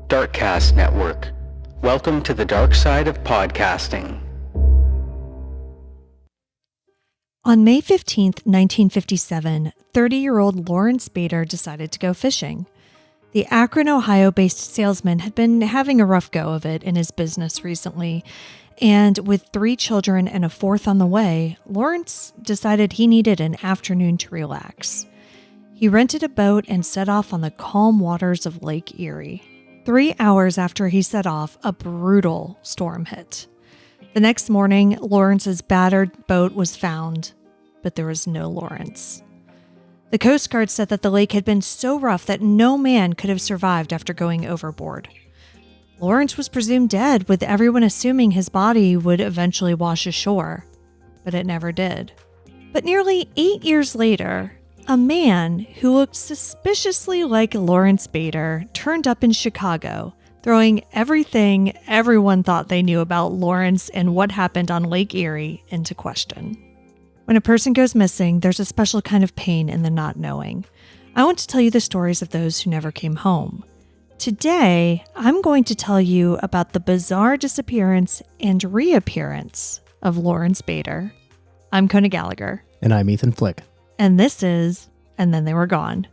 Darkcast Network. Welcome to the dark side of podcasting. On May 15th, 1957, 30-year-old Lawrence Bader decided to go fishing. The Akron, Ohio-based salesman had been having a rough go of it in his business recently, and with 3 children and a 4th on the way, Lawrence decided he needed an afternoon to relax. He rented a boat and set off on the calm waters of Lake Erie. 3 hours after he set off, a brutal storm hit. The next morning, Lawrence's battered boat was found, but there was no Lawrence. The Coast Guard said that the lake had been so rough that no man could have survived after going overboard. Lawrence was presumed dead, with everyone assuming his body would eventually wash ashore, but it never did. But nearly 8 years later, a man who looked suspiciously like Lawrence Bader turned up in Chicago, throwing everything everyone thought they knew about Lawrence and what happened on Lake Erie into question. When a person goes missing, there's a special kind of pain in the not knowing. I want to tell you the stories of those who never came home. Today, I'm going to tell you about the bizarre disappearance and reappearance of Lawrence Bader. I'm Kona Gallagher. And I'm Ethan Flick. And this is And Then They Were Gone.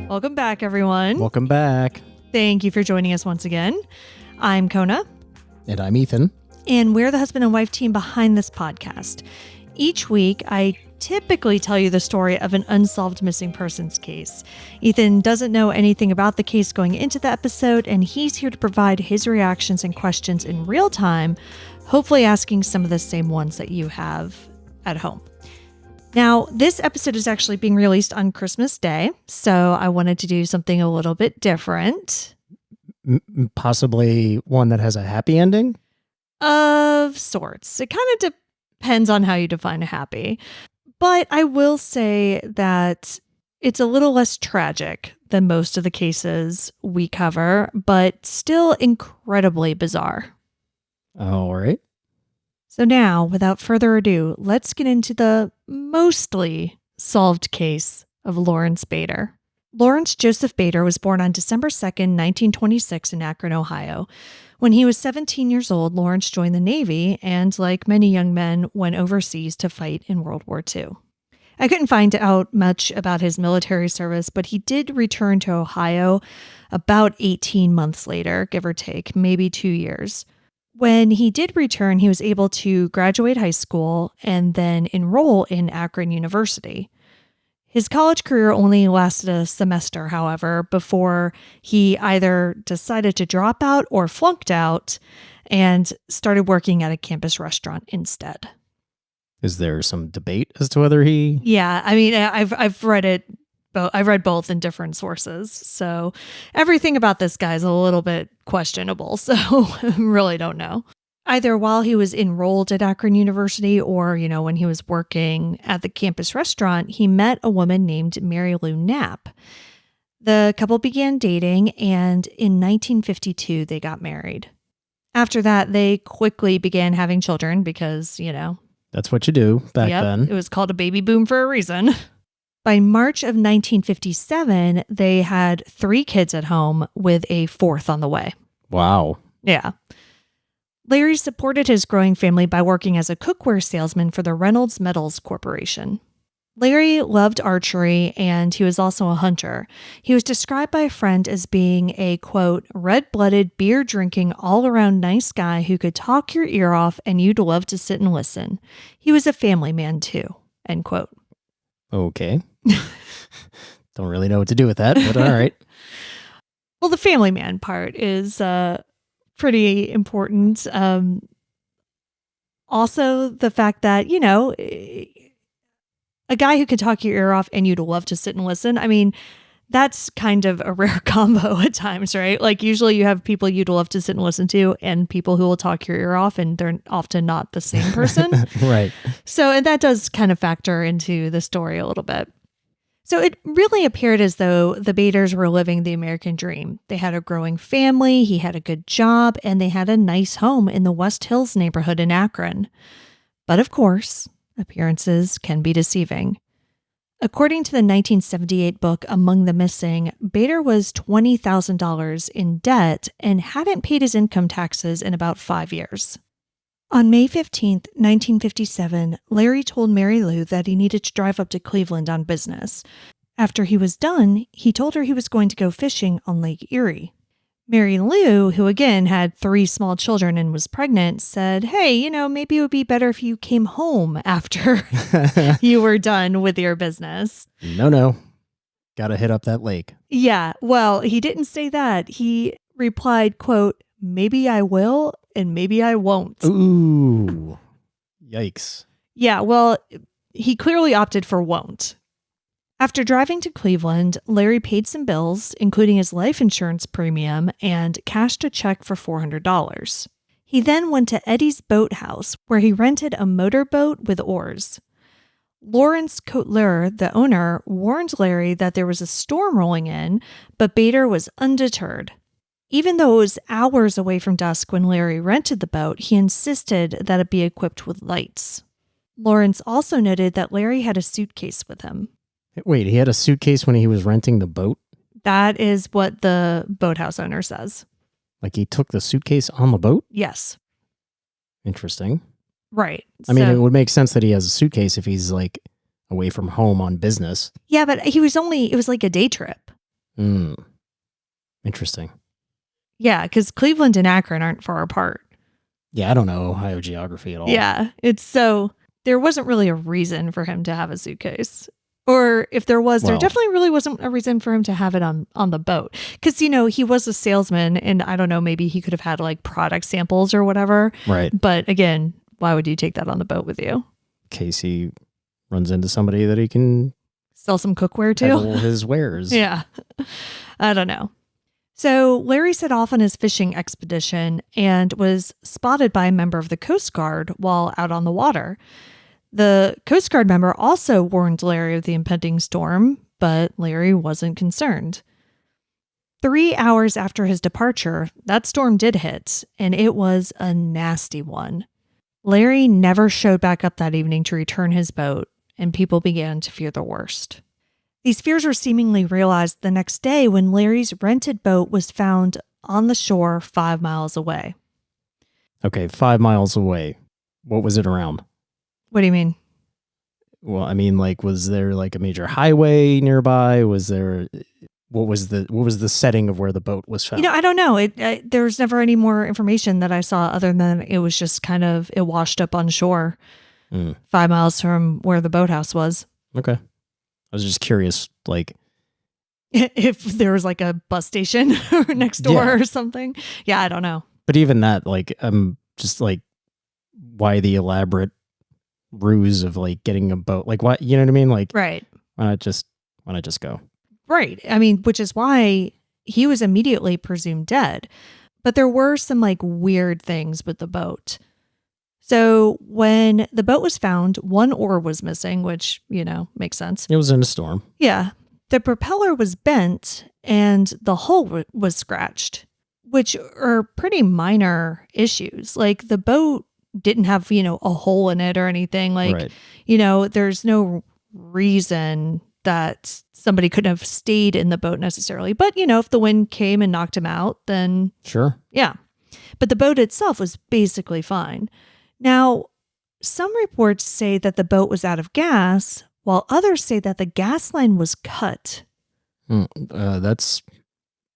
Welcome back, everyone. Welcome back. Thank you for joining us once again. I'm Kona. And I'm Ethan. And we're the husband and wife team behind this podcast. Each week, I typically tell you the story of an unsolved missing persons case. Ethan doesn't know anything about the case going into the episode, and he's here to provide his reactions and questions in real time, hopefully asking some of the same ones that you have at home. Now, this episode is actually being released on Christmas Day, so I wanted to do something a little bit different. Possibly one that has a happy ending? Of sorts. It kind of depends on how you define a happy. But I will say that it's a little less tragic than most of the cases we cover, but still incredibly bizarre. All right. So now, without further ado, let's get into the mostly solved case of Lawrence Bader. Lawrence Joseph Bader was born on December 2nd, 1926 in Akron, Ohio. When he was 17 years old, Lawrence joined the Navy and, like many young men, went overseas to fight in World War II. I couldn't find out much about his military service, but he did return to Ohio about 18 months later, give or take, maybe 2 years. When he did return, he was able to graduate high school and then enroll in Akron University. His college career only lasted a semester, however, before he either decided to drop out or flunked out and started working at a campus restaurant instead. Is there some debate as to whether he... Yeah, I mean, I've read it. I've read both in different sources, so everything about this guy is a little bit questionable, so I really don't know. Either while he was enrolled at Akron University or, when he was working at the campus restaurant, he met a woman named Mary Lou Knapp. The couple began dating, and in 1952, they got married. After that, they quickly began having children because, That's what you do back then. It was called a baby boom for a reason. By March of 1957, they had 3 kids at home with a 4th on the way. Wow. Yeah. Larry supported his growing family by working as a cookware salesman for the Reynolds Metals Corporation. Larry loved archery, and he was also a hunter. He was described by a friend as being a, quote, red-blooded, beer-drinking, all-around nice guy who could talk your ear off and you'd love to sit and listen. He was a family man, too, end quote. Okay. Don't really know what to do with that, but all right. Well, the family man part is pretty important. Also, the fact that, a guy who could talk your ear off and you'd love to sit and listen. I mean, that's kind of a rare combo at times, right? Like usually you have people you'd love to sit and listen to and people who will talk your ear off, and they're often not the same person. Right. So, and that does kind of factor into the story a little bit. So it really appeared as though the Baders were living the American dream. They had a growing family, he had a good job, and they had a nice home in the West Hills neighborhood in Akron. But of course, appearances can be deceiving. According to the 1978 book Among the Missing, Bader was $20,000 in debt and hadn't paid his income taxes in about 5 years. On May 15, 1957, Larry told Mary Lou that he needed to drive up to Cleveland on business. After he was done, he told her he was going to go fishing on Lake Erie. Mary Lou, who again had 3 small children and was pregnant, said, hey, maybe it would be better if you came home after you were done with your business. No. Gotta hit up that lake. Yeah, well, he didn't say that. He replied, quote, maybe I will and maybe I won't. Ooh, yikes. Yeah, well, he clearly opted for won't. After driving to Cleveland, Larry paid some bills, including his life insurance premium, and cashed a check for $400. He then went to Eddie's Boat House, where he rented a motorboat with oars. Lawrence Cotler, the owner, warned Larry that there was a storm rolling in, but Bader was undeterred. Even though it was hours away from dusk when Larry rented the boat, he insisted that it be equipped with lights. Lawrence also noted that Larry had a suitcase with him. Wait, he had a suitcase when he was renting the boat? That is what the boathouse owner says. Like he took the suitcase on the boat? Yes. Interesting. Right. I mean, it would make sense that he has a suitcase if he's like away from home on business. Yeah, but it was like a day trip. Interesting. Yeah, because Cleveland and Akron aren't far apart. Yeah, I don't know Ohio geography at all. Yeah, there wasn't really a reason for him to have a suitcase. Or if there was, there definitely really wasn't a reason for him to have it on the boat. Because, he was a salesman and I don't know, maybe he could have had like product samples or whatever. Right. But again, why would you take that on the boat with you? In case he runs into somebody that he can sell some cookware to. Peddle his wares. Yeah. I don't know. So Larry set off on his fishing expedition and was spotted by a member of the Coast Guard while out on the water. The Coast Guard member also warned Larry of the impending storm, but Larry wasn't concerned. 3 hours after his departure, that storm did hit, and it was a nasty one. Larry never showed back up that evening to return his boat, and people began to fear the worst. These fears were seemingly realized the next day when Larry's rented boat was found on the shore 5 miles away. Okay, 5 miles away. What was it around? What do you mean? Well, I mean, like, was there like a major highway nearby? What was the setting of where the boat was found? I don't know. There was never any more information that I saw other than it was just kind of, it washed up on shore 5 miles from where the boathouse was. Okay. I was just curious, like, if there was like a bus station next door or something. Yeah, I don't know. But even that, like, I'm just like, why the elaborate ruse of like getting a boat? Like, what, you know what I mean? Like, right. Why not just go? Right. I mean, which is why he was immediately presumed dead. But there were some like weird things with the boat. So when the boat was found, one oar was missing, which, makes sense. It was in a storm. Yeah. The propeller was bent and the hull was scratched, which are pretty minor issues. Like the boat didn't have, a hole in it or anything. Like, right. There's no reason that somebody couldn't have stayed in the boat necessarily. But, if the wind came and knocked him out, then sure. Yeah. But the boat itself was basically fine. Now, some reports say that the boat was out of gas, while others say that the gas line was cut. That's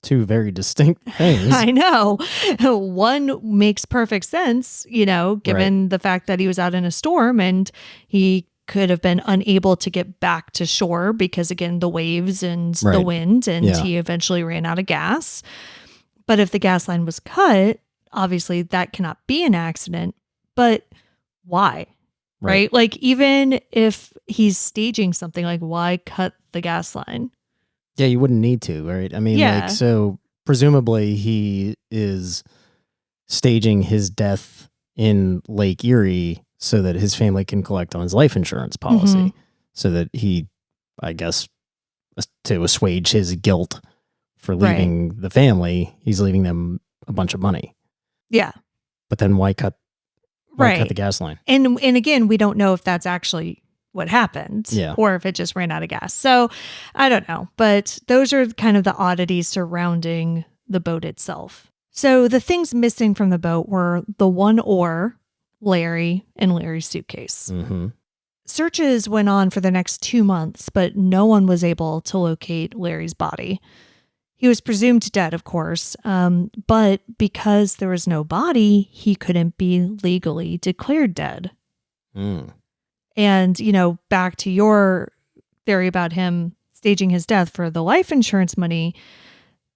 two very distinct things. I know. One makes perfect sense, given the fact that he was out in a storm and he could have been unable to get back to shore because, again, the waves and the wind, and he eventually ran out of gas. But if the gas line was cut, obviously that cannot be an accident. But why? Right? Like, even if he's staging something. Like, why cut the gas line? Yeah, you wouldn't need to, right? I mean, Yeah. like, so presumably he is staging his death in Lake Erie so that his family can collect on his life insurance policy. Mhm. So that he, I guess, to assuage his guilt for Right. leaving the family, he's leaving them a bunch of money. Yeah. But then why cut Right. the gas line? And again, we don't know if that's actually what happened, Yeah. or if it just ran out of gas. So I don't know, but those are kind of the oddities surrounding the boat itself. So the things missing from the boat were the one oar, Larry, and Larry's suitcase. Mm-hmm. Searches went on for the next 2 months, but no one was able to locate Larry's body. He was presumed dead, of course, but because there was no body, he couldn't be legally declared dead. Mm. And, back to your theory about him staging his death for the life insurance money,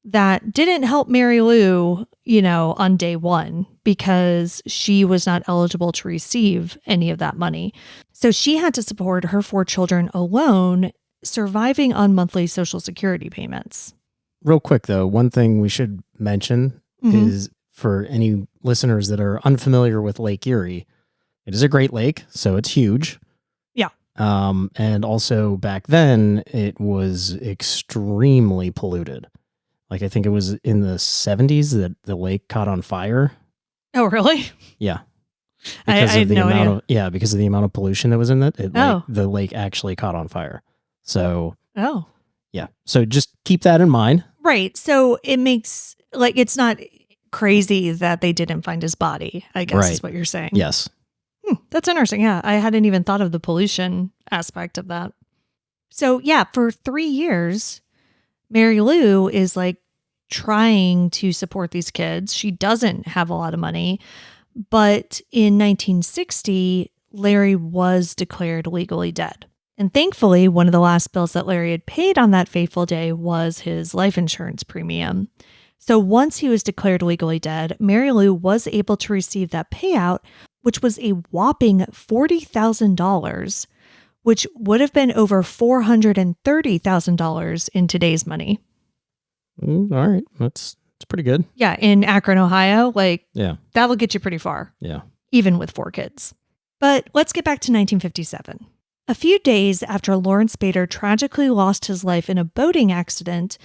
that didn't help Mary Lou, on day one, because she was not eligible to receive any of that money. So she had to support her 4 children alone, surviving on monthly Social Security payments. Real quick, though, one thing we should mention Mhm. is for any listeners that are unfamiliar with Lake Erie, it is a Great Lake, so it's huge. Yeah. And also back then, it was extremely polluted. Like, I think it was in the 70s that the lake caught on fire. Oh, really? Yeah. I had no idea. Because of the amount of pollution that was in it. Oh. The lake actually caught on fire. So, Oh. yeah. So just keep that in mind. Right. So it makes, it's not crazy that they didn't find his body, I guess is Right. what you're saying. Yes. That's interesting. Yeah. I hadn't even thought of the pollution aspect of that. So, yeah, for 3 years, Mary Lou is trying to support these kids. She doesn't have a lot of money. But in 1960, Larry was declared legally dead. And thankfully, one of the last bills that Larry had paid on that fateful day was his life insurance premium. So once he was declared legally dead, Mary Lou was able to receive that payout, which was a whopping $40,000, which would have been over $430,000 in today's money. All right. That's pretty good. Yeah, in Akron, Ohio, Yeah. that'll get you pretty far, Yeah. even with 4 kids. But let's get back to 1957. A few days after Lawrence Bader tragically lost his life in a boating accident,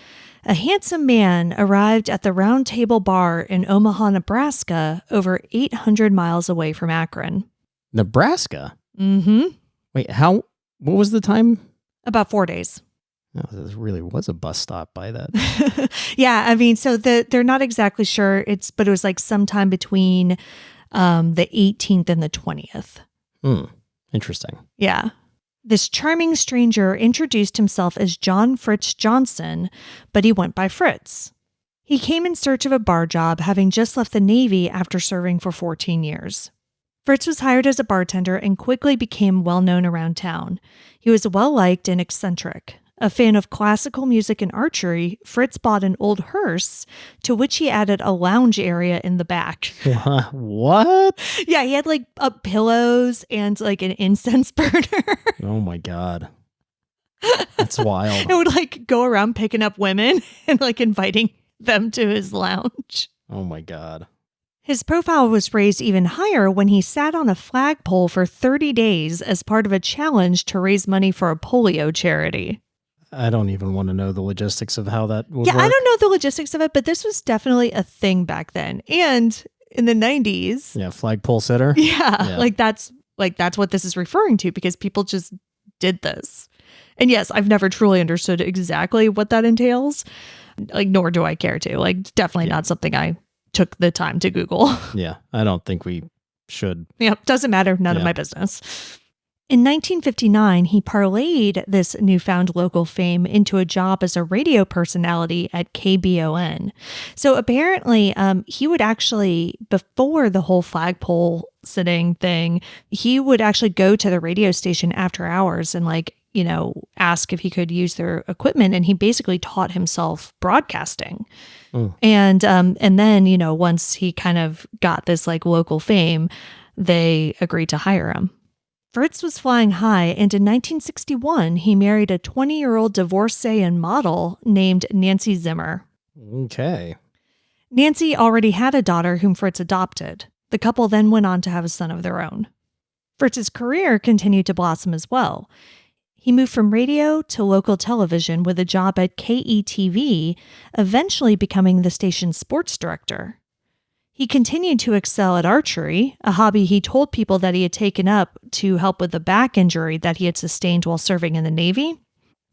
a handsome man arrived at the Round Table Bar in Omaha, Nebraska, over 800 miles away from Akron. Nebraska? Mm-hmm. Wait, what was the time? About 4 days. Oh, there really was a bus stop by that. Yeah, I mean, so they're not exactly sure. But it was sometime between the 18th and the 20th. Interesting. Yeah. This charming stranger introduced himself as John Fritz Johnson, but he went by Fritz. He came in search of a bar job, having just left the Navy after serving for 14 years. Fritz was hired as a bartender and quickly became well known around town. He was well-liked and eccentric. A fan of classical music and archery, Fritz bought an old hearse, to which he added a lounge area in the back. What? Yeah, he had pillows and an incense burner. Oh my God. That's wild. And would go around picking up women and inviting them to his lounge. Oh my God. His profile was raised even higher when he sat on a flagpole for 30 days as part of a challenge to raise money for a polio charity. I don't even want to know the logistics of how that would Yeah, work. I don't know the logistics of it, but this was definitely a thing back then. And in the 90s. Yeah, flagpole sitter. Yeah. That's what this is referring to, because people just did this. And yes, I've never truly understood exactly what that entails. Nor do I care to. Definitely not something I took the time to Google. Yeah, I don't think we should. Yeah, doesn't matter. None of my business. In 1959, he parlayed this newfound local fame into a job as a radio personality at KBON. So apparently, he would actually, before the whole flagpole sitting thing, he would actually go to the radio station after hours and ask if he could use their equipment. And he basically taught himself broadcasting. And then, once he kind of got this local fame, they agreed to hire him. Fritz was flying high, and in 1961, he married a 20-year-old divorcee and model named Nancy Zimmer. Okay. Nancy already had a daughter whom Fritz adopted. The couple then went on to have a son of their own. Fritz's career continued to blossom as well. He moved from radio to local television with a job at KETV, eventually becoming the station's sports director. He continued to excel at archery, a hobby he told people that he had taken up to help with the back injury that he had sustained while serving in the Navy.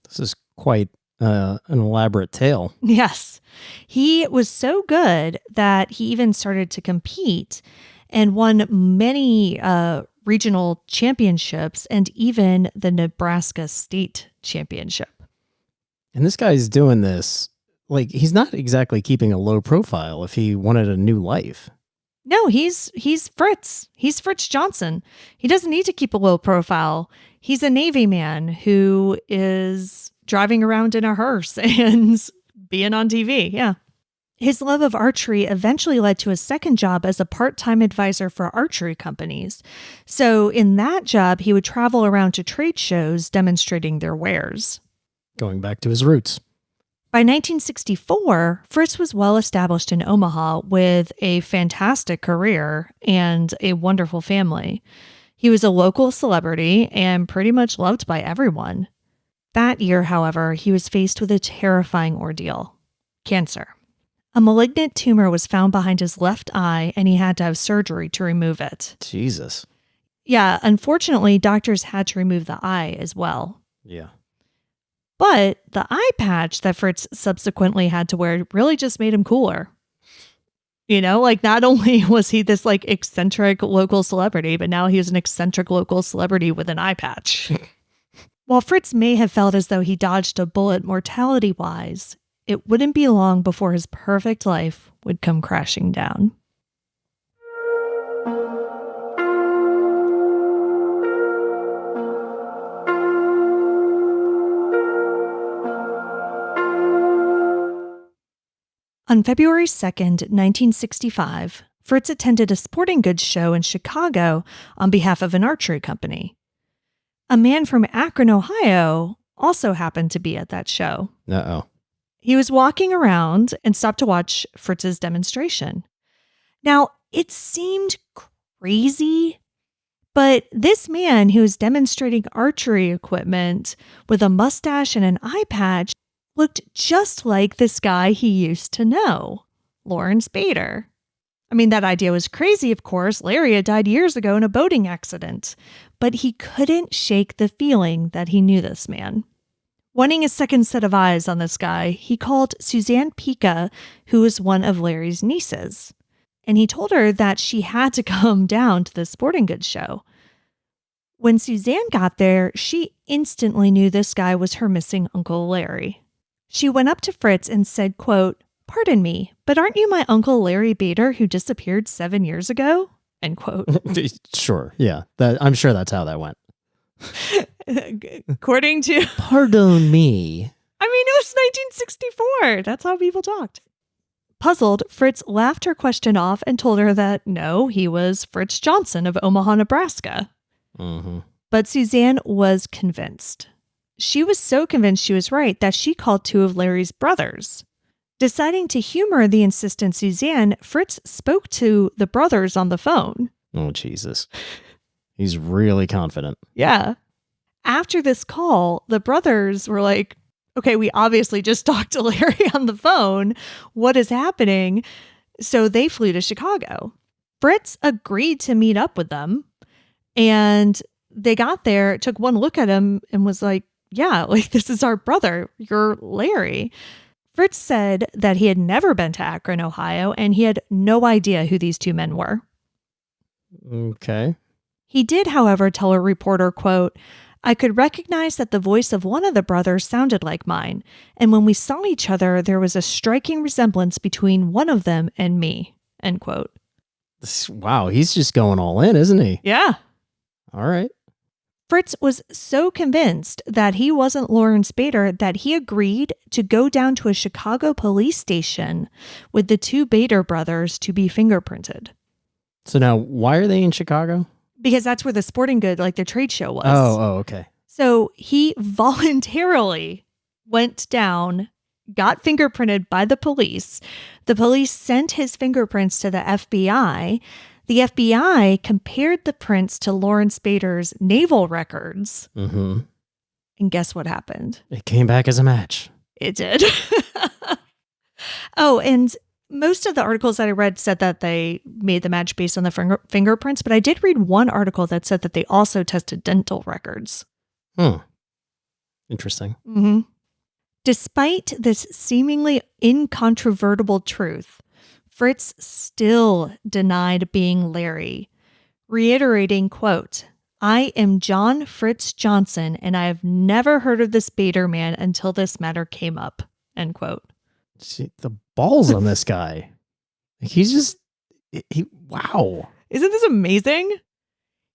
This is quite an elaborate tale. Yes. He was so good that he even started to compete and won many regional championships and even the Nebraska State Championship. And this guy's doing this, like, he's not exactly keeping a low profile if he wanted a new life. No, he's Fritz. He's Fritz Johnson. He doesn't need to keep a low profile. He's a Navy man who is driving around in a hearse and being on TV. Yeah. His love of archery eventually led to a second job as a part-time advisor for archery companies. So in that job, he would travel around to trade shows demonstrating their wares. Going back to his roots. By 1964, Fritz was well established in Omaha with a fantastic career and a wonderful family. He was a local celebrity and pretty much loved by everyone. That year, however, he was faced with a terrifying ordeal: cancer. A malignant tumor was found behind his left eye, and he had to have surgery to remove it. Jesus. Yeah, unfortunately, doctors had to remove the eye as well. Yeah. But the eye patch that Fritz subsequently had to wear really just made him cooler. You know, like, not only was he this like eccentric local celebrity, but now he was an eccentric local celebrity with an eye patch. While Fritz may have felt as though he dodged a bullet mortality-wise, it wouldn't be long before his perfect life would come crashing down. On February 2nd, 1965, Fritz attended a sporting goods show in Chicago on behalf of an archery company. A man from Akron, Ohio, also happened to be at that show. Uh-oh. He was walking around and stopped to watch Fritz's demonstration. Now, it seemed crazy, but this man who was demonstrating archery equipment with a mustache and an eye patch looked just like this guy he used to know, Lawrence Bader. I mean, that idea was crazy, of course. Larry had died years ago in a boating accident, but he couldn't shake the feeling that he knew this man. Wanting a second set of eyes on this guy, he called Suzanne Pica, who was one of Larry's nieces, and he told her that she had to come down to the sporting goods show. When Suzanne got there, she instantly knew this guy was her missing Uncle Larry. She went up to Fritz and said, quote, "Pardon me, but aren't you my Uncle Larry Bader who disappeared 7 years ago?" End quote. Sure, yeah. I'm sure that's how that went. According to... Pardon me. I mean, it was 1964. That's how people talked. Puzzled, Fritz laughed her question off and told her that, no, he was Fritz Johnson of Omaha, Nebraska. Mm-hmm. But Suzanne was convinced. She was so convinced she was right that she called two of Larry's brothers. Deciding to humor the insistent Suzanne, Fritz spoke to the brothers on the phone. Oh, Jesus. He's really confident. Yeah. After this call, the brothers were like, okay, we obviously just talked to Larry on the phone. What is happening? So they flew to Chicago. Fritz agreed to meet up with them. And they got there, took one look at him and was like, yeah, like, this is our brother. You're Larry. Fritz said that he had never been to Akron, Ohio, and he had no idea who these two men were. Okay. He did, however, tell a reporter, quote, "I could recognize that the voice of one of the brothers sounded like mine, and when we saw each other, there was a striking resemblance between one of them and me," end quote. Wow, he's just going all in, isn't he? Yeah. All right. Fritz was so convinced that he wasn't Lawrence Bader that he agreed to go down to a Chicago police station with the two Bader brothers to be fingerprinted. So now, why are they in Chicago? because that's where the sporting good, like the trade show was. Okay. So he voluntarily went down, got fingerprinted by the police. The police sent his fingerprints to the FBI. The FBI compared the prints to Lawrence Bader's naval records. Mm-hmm. And guess what happened? It came back as a match. It did. Oh, and most of the articles that I read said that they made the match based on the fingerprints, but I did read one article that said that they also tested dental records. Interesting. Mm-hmm. Despite this seemingly incontrovertible truth, Fritz still denied being Larry, reiterating, quote, "I am John Fritz Johnson, and I have never heard of this Bader man until this matter came up," end quote. See, the balls on this guy. He's just, wow. Isn't this amazing?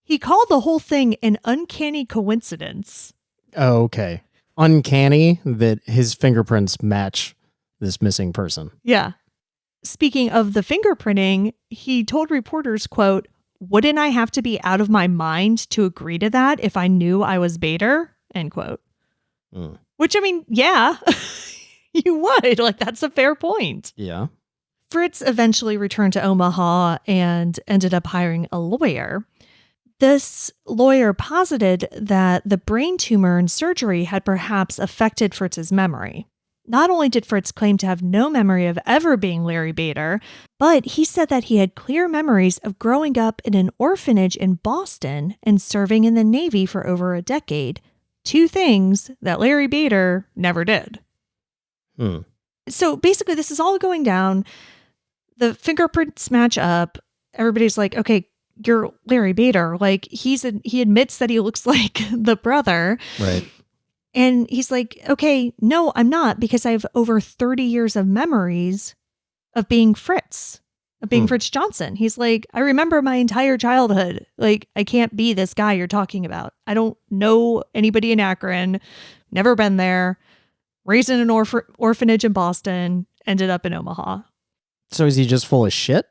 He called the whole thing an uncanny coincidence. Oh, okay. Uncanny that his fingerprints match this missing person. Yeah. Speaking of the fingerprinting, he told reporters, quote, "Wouldn't I have to be out of my mind to agree to that if I knew I was Bader?" End quote. Which, I mean, yeah, you would. Like, that's a fair point. Yeah. Fritz eventually returned to Omaha and ended up hiring a lawyer. This lawyer posited that the brain tumor and surgery had perhaps affected Fritz's memory. Not only did Fritz claim to have no memory of ever being Larry Bader, but he said that he had clear memories of growing up in an orphanage in Boston and serving in the Navy for over a decade, two things that Larry Bader never did. So basically, this is all going down. The fingerprints match up. Everybody's like, okay, you're Larry Bader. Like, he admits that he looks like the brother. Right. And he's like, okay, no, I'm not, because I have over 30 years of memories of being Fritz, of being Fritz Johnson. He's like, I remember my entire childhood. Like, I can't be this guy you're talking about. I don't know anybody in Akron, never been there, raised in an orphanage in Boston, ended up in Omaha. So is he just full of shit?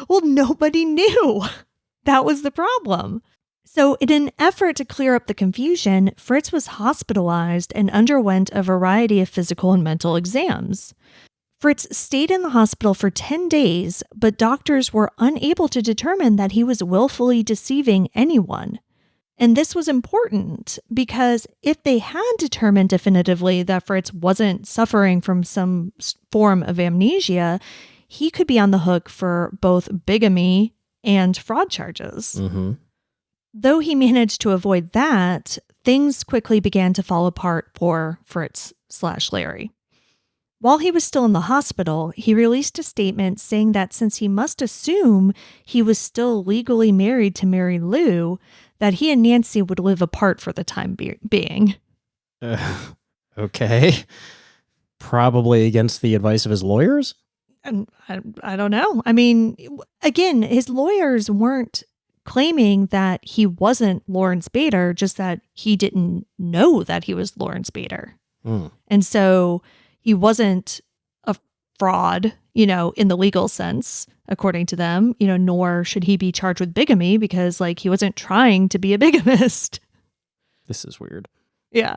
Well, nobody knew. That was the problem. So in an effort to clear up the confusion, Fritz was hospitalized and underwent a variety of physical and mental exams. Fritz stayed in the hospital for 10 days, but doctors were unable to determine that he was willfully deceiving anyone. And this was important because if they had determined definitively that Fritz wasn't suffering from some form of amnesia, he could be on the hook for both bigamy and fraud charges. Mm-hmm. Though he managed to avoid that, things quickly began to fall apart for Fritz/Larry. While he was still in the hospital, he released a statement saying that since he must assume he was still legally married to Mary Lou, that he and Nancy would live apart for the time being. Okay. Probably against the advice of his lawyers? I don't know. I mean, again, his lawyers weren't claiming that he wasn't Lawrence Bader, just that he didn't know that he was Lawrence Bader. And so he wasn't a fraud, in the legal sense, according to them, nor should he be charged with bigamy because, like, he wasn't trying to be a bigamist. This is weird. Yeah.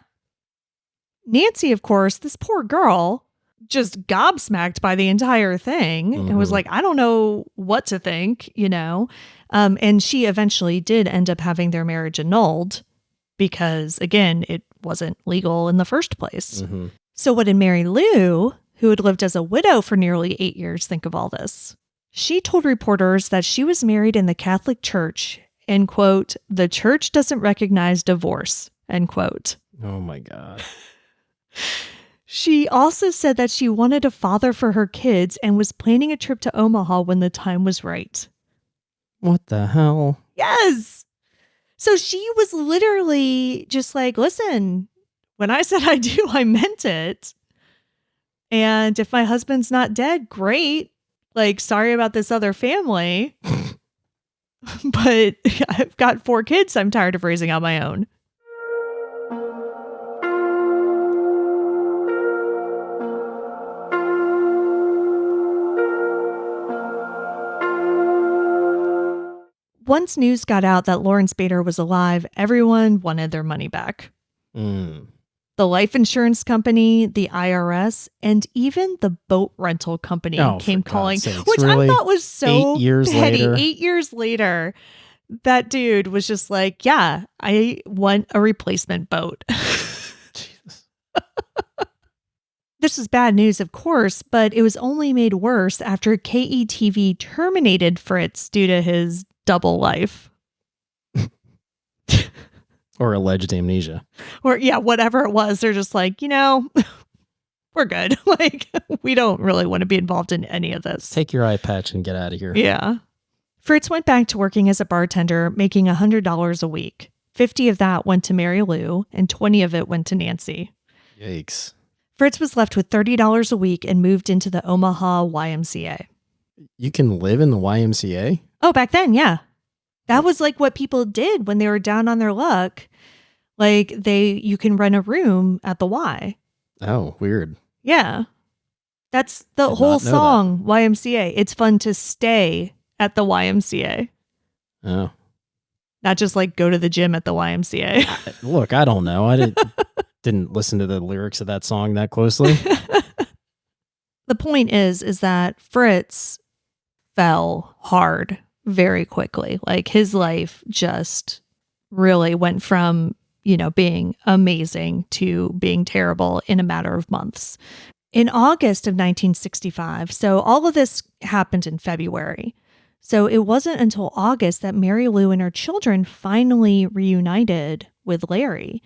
Nancy, of course, this poor girl, just gobsmacked by the entire thing and was like, I don't know what to think, and she eventually did end up having their marriage annulled because, again, it wasn't legal in the first place. So what did Mary Lou, who had lived as a widow for nearly 8 years, think of all this? She told reporters that she was married in the Catholic Church and, quote, "the church doesn't recognize divorce," end quote. Oh my God. She also said that she wanted a father for her kids and was planning a trip to Omaha when the time was right. What the hell? Yes. So she was literally just like, listen, when I said I do, I meant it. And if my husband's not dead, great. Like, sorry about this other family. But I've got 4 kids I'm tired of raising on my own. Once news got out that Lawrence Bader was alive, everyone wanted their money back. Mm. The life insurance company, the IRS, and even the boat rental company came for calling, God's sakes, which really? I thought was so 8 years petty. later? 8 years later, that dude was just like, yeah, I want a replacement boat. Jesus. This was bad news, of course, but it was only made worse after KETV terminated Fritz due to his double life. Or alleged amnesia. Or, yeah, whatever it was. They're just like, we're good. Like, we don't really want to be involved in any of this. Take your eye patch and get out of here. Yeah. Fritz went back to working as a bartender, making $100 a week. 50 of that went to Mary Lou, and 20 of it went to Nancy. Yikes. Fritz was left with $30 a week and moved into the Omaha YMCA. You can live in the YMCA? Oh, back then, yeah. That was like what people did when they were down on their luck. Like you can rent a room at the Y. Oh, weird. Yeah. That's the Did whole not know song, YMCA. It's fun to stay at the YMCA. Oh. Not just like go to the gym at the YMCA. Look, I don't know. I didn't listen to the lyrics of that song that closely. The point is that Fritz fell hard very quickly. Like his life just really went from, being amazing to being terrible in a matter of months. In August of 1965, so all of this happened in February. So it wasn't until August that Mary Lou and her children finally reunited with Larry.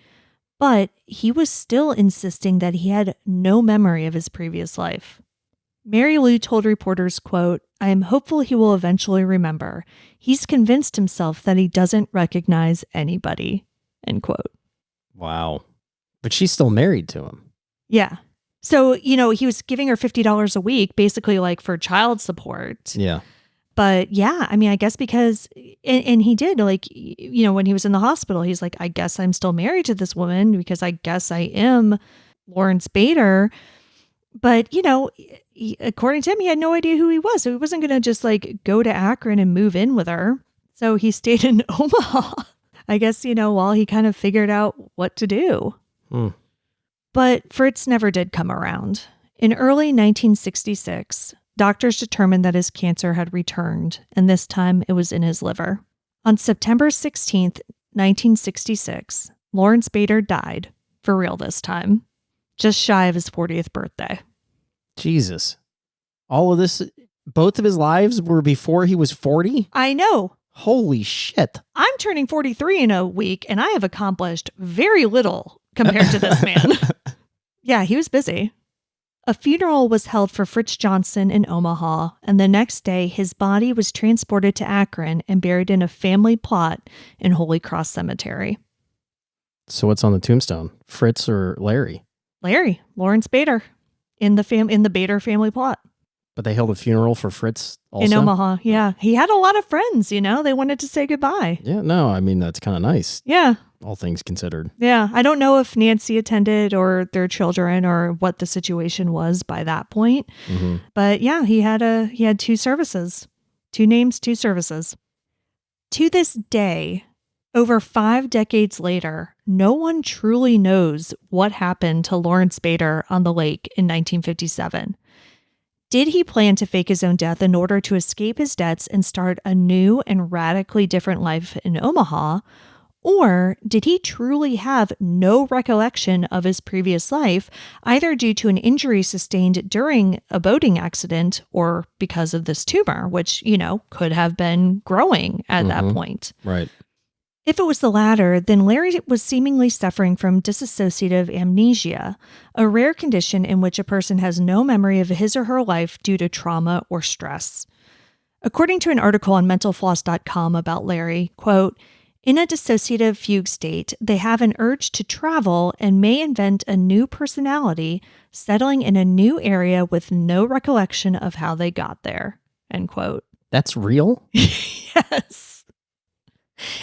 But he was still insisting that he had no memory of his previous life. Mary Lou told reporters, quote, "I am hopeful he will eventually remember. He's convinced himself that he doesn't recognize anybody," end quote. Wow. But she's still married to him. Yeah. So, he was giving her $50 a week, basically like for child support. Yeah. But yeah, I mean, I guess because, and he did like, when he was in the hospital, he's like, I guess I'm still married to this woman because I guess I am Lawrence Bader. But, according to him, he had no idea who he was. So he wasn't going to just like go to Akron and move in with her. So he stayed in Omaha, I guess, while he kind of figured out what to do. Hmm. But Fritz never did come around. In early 1966, doctors determined that his cancer had returned, and this time it was in his liver. On September 16th, 1966, Lawrence Bader died, for real this time, just shy of his 40th birthday. Jesus. All of this, both of his lives were before he was 40? I know. Holy shit. I'm turning 43 in a week, and I have accomplished very little compared to this man. Yeah, he was busy. A funeral was held for Fritz Johnson in Omaha, and the next day his body was transported to Akron and buried in a family plot in Holy Cross Cemetery. So what's on the tombstone? Fritz or Larry? Larry, Lawrence Bader, in the Bader family plot. But they held a funeral for Fritz also? In Omaha, yeah. He had a lot of friends, they wanted to say goodbye. Yeah, no, I mean, that's kind of nice. Yeah. All things considered. Yeah, I don't know if Nancy attended or their children or what the situation was by that point. Mm-hmm. But yeah, he had 2 services. 2 names, 2 services. To this day, over 5 decades later, no one truly knows what happened to Lawrence Bader on the lake in 1957. Did he plan to fake his own death in order to escape his debts and start a new and radically different life in Omaha? Or did he truly have no recollection of his previous life, either due to an injury sustained during a boating accident or because of this tumor, which, could have been growing at that point? Right. If it was the latter, then Larry was seemingly suffering from dissociative amnesia, a rare condition in which a person has no memory of his or her life due to trauma or stress. According to an article on mentalfloss.com about Larry, quote, "In a dissociative fugue state, they have an urge to travel and may invent a new personality, settling in a new area with no recollection of how they got there," end quote. That's real? Yes.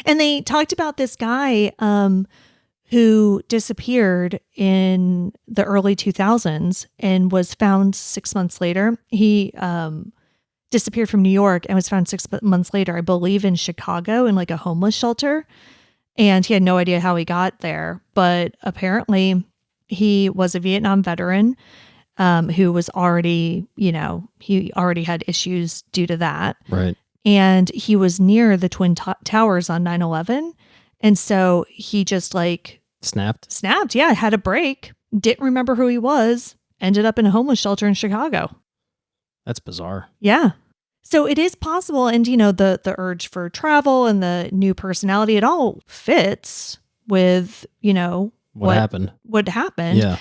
And they talked about this guy who disappeared in the early 2000s and was found 6 months later. He disappeared from New York and was found 6 months later, I believe, in Chicago in like a homeless shelter. And he had no idea how he got there. But apparently he was a Vietnam veteran who was already, he already had issues due to that. Right. And he was near the Twin Towers on 9/11. And so he just like Snapped. Yeah, had a break, didn't remember who he was, ended up in a homeless shelter in Chicago. That's bizarre. Yeah. So it is possible. And, the urge for travel and the new personality, it all fits with, What happened. What happened. Yeah.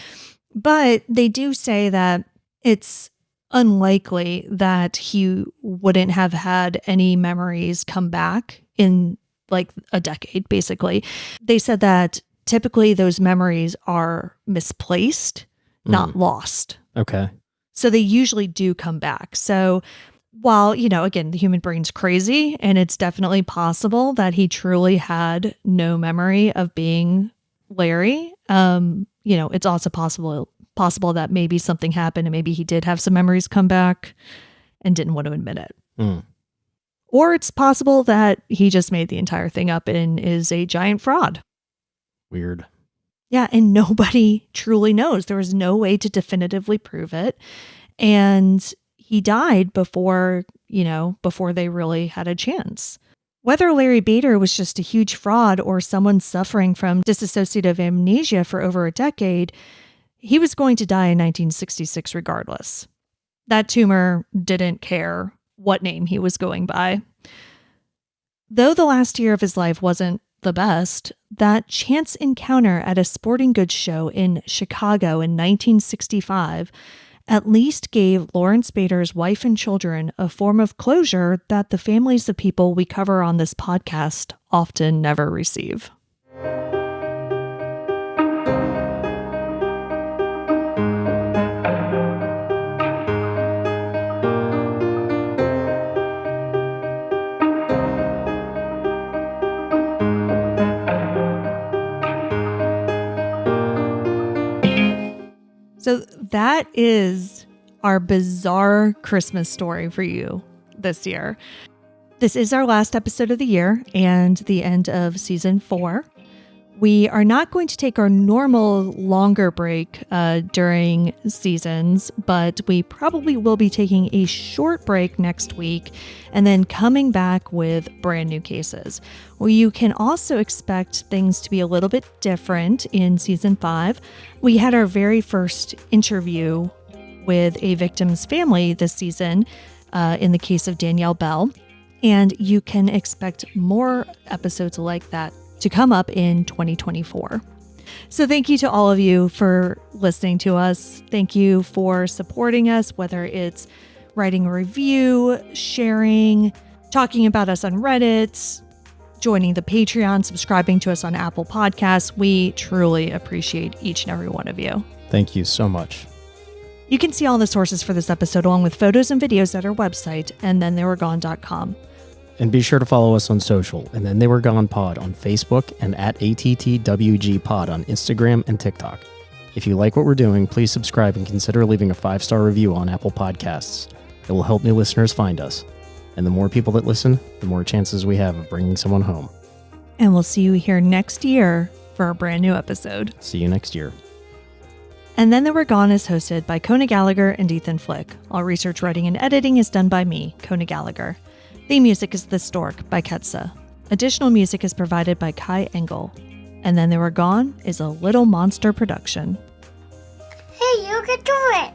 But they do say that it's unlikely that he wouldn't have had any memories come back in like a decade, basically. They said that typically those memories are misplaced, not lost. Okay. So they usually do come back. So while, again, the human brain's crazy, and it's definitely possible that he truly had no memory of being Larry, it's also possible that maybe something happened and maybe he did have some memories come back and didn't want to admit it. Or it's possible that he just made the entire thing up and is a giant fraud. Weird. Yeah, and nobody truly knows. There was no way to definitively prove it. And he died before they really had a chance. Whether Larry Bader was just a huge fraud or someone suffering from dissociative amnesia for over a decade, he was going to die in 1966 regardless. That tumor didn't care what name he was going by. Though the last year of his life wasn't the best, that chance encounter at a sporting goods show in Chicago in 1965 at least gave Lawrence Bader's wife and children a form of closure that the families of people we cover on this podcast often never receive. So that is our bizarre Christmas story for you this year. This is our last episode of the year and the end of season 4. We are not going to take our normal longer break during seasons, but we probably will be taking a short break next week and then coming back with brand new cases. Well, you can also expect things to be a little bit different in season 5. We had our very first interview with a victim's family this season in the case of Danielle Bell, and you can expect more episodes like that to come up in 2024. So thank you to all of you for listening to us. Thank you for supporting us, whether it's writing a review, sharing, talking about us on Reddit, joining the Patreon, subscribing to us on Apple Podcasts. We truly appreciate each and every one of you. Thank you so much. You can see all the sources for this episode along with photos and videos at our website, andthentheywere.gone.com. And be sure to follow us on social, and Then They Were Gone Pod on Facebook and at ATTWG Pod on Instagram and TikTok. If you like what we're doing, please subscribe and consider leaving a 5-star review on Apple Podcasts. It will help new listeners find us. And the more people that listen, the more chances we have of bringing someone home. And we'll see you here next year for a brand new episode. See you next year. And Then They Were Gone is hosted by Kona Gallagher and Ethan Flick. All research, writing, and editing is done by me, Kona Gallagher. Theme music is The Stork by Ketsa. Additional music is provided by Kai Engel. And Then They Were Gone is a Little Monster production. Hey, you can do it!